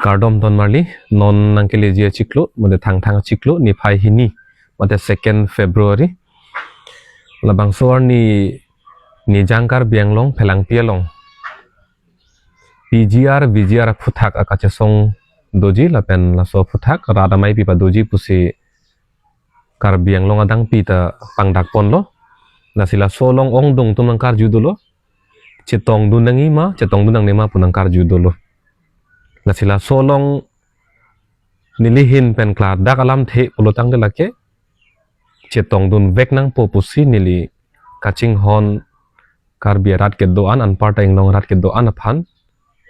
Kardom ton marli non nangke lejia ciklu mode thang ciklu ni phai hini mode 2 February labang suar ni jangkar bianglong phelang pialong PGR VGR phuthak akache song doji lapen laso phuthak radamai pipa doji pusi kar bianglong adang pita pangdak ponlo nasila solong ong dong tumangkar judolo cetong dunangi ma cetong dunang nema punangkar judolo nasila solong nilihin pen klar dak alam the pulutang de lake cetong dun vek nang popusi nili kaching hon kar biarat ke doan an parta inglong rat ke doan aphan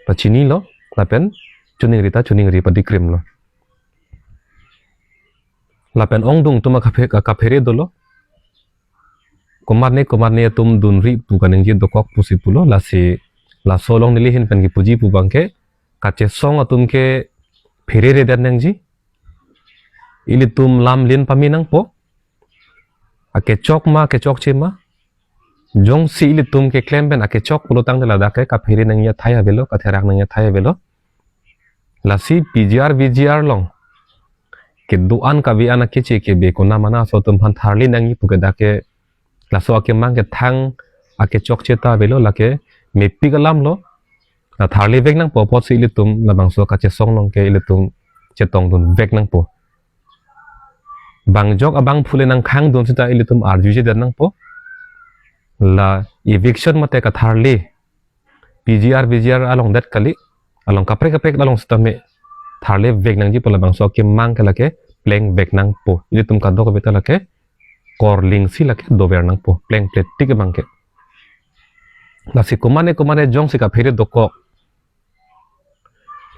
pachini lo lapen chuning rita dikrim lo lapen ong dung tuma kaphere dolo kumarne tum dunri bukaneng ji dokok pusi pulo la solong nilihin pen ki puji pu bangke kache song atum ke phere re dan ji ili tum lam lin paminang po ake chok chema jong si ili tum ke claim ben ake chok pulutang de lada ke ka phere nang ya thaya belo ka therak nang ya thaya belo la si PGR VGR long ke duan ka vi ana keche ke be kona mana so tum han tharli nang yi puke dake la so ake mang ke thang ake chok cheta belo la ke me pigalam lo la tharli vek nang po pot si ili tum la bang so ka che song long ke ili tum chetong dun vek nang po bang jok abang phule nang khang dun sita ili tum arju je dan nang po la eviction mate ka tharli PGR VGR along dat kali along kapre along stame tharle vek nang ji pola bang so ke mang kala ke pleng vek nang po ili tum ka dok beta la ke korling si la ke dover nang po pleng plate tik bang ke la si kumane jong si ka phere dokok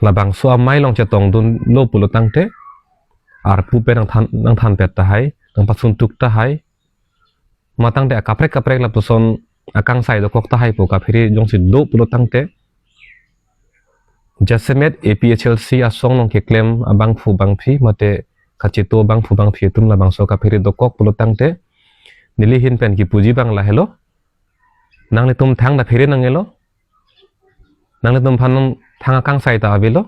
la bang so amai long chetong dun lo pulo tangte ar pu pe nang than pet ta hai nang pasun tuk ta hai matang de kapre la puson akang sai dokok ta hai po ka phere jong si do pulo tangte Jasemet APHLC asong nong ke claim abang fu bang phi mate kachito bang fu bang phi tum la bang so ka phere dokok pulo tangte nilihin pen ki puji bang la hello nang le tum thang da phere nang elo nang le tum phan thang akang sai ta avelo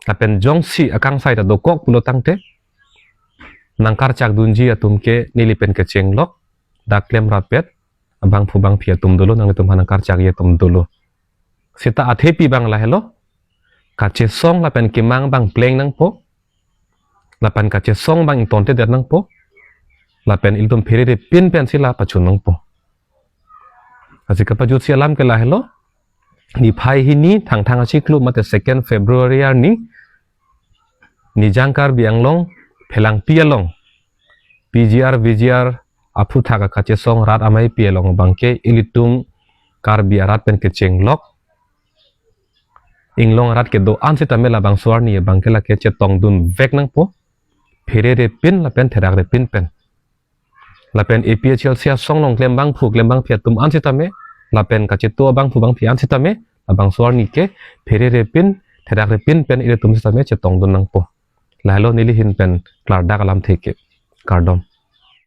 la pen jong si akang sai ta dokok pulo tangte nang kar chak dunji atum ke nili pen ke chenglok da claim rapet abang fu bang phi atum dolo nang le tum han kar chak ye tum dolo sita athepi bang la hello kache song la pen kimang bang pleng nang po la pen kache song bang tonte der nang po la pen iltum phere de pin pen sila pachun nang po asi ka pajut si alam ke la hello ni phai hi ni thang achi klu mate 2 February ni jangkar bianglong phelang pialong PGR VGR aphu thaka kache song rat amai pialong bangke ilitum kar biarat pen ke chenglok inglong rat ke do anse tamela bang suar ni bangke la ke chetong dun vek nang po phere re pin la pen therak re pin pen la pen APHL sia song long klem bang phia tum anse tame la pen ka cheto bang phu bang phi anse tame la bang suar ni ke phere re pin therak re pin pen ile tum se tame chetong dun nang po la lo nili hin pen klar dak alam theke kardom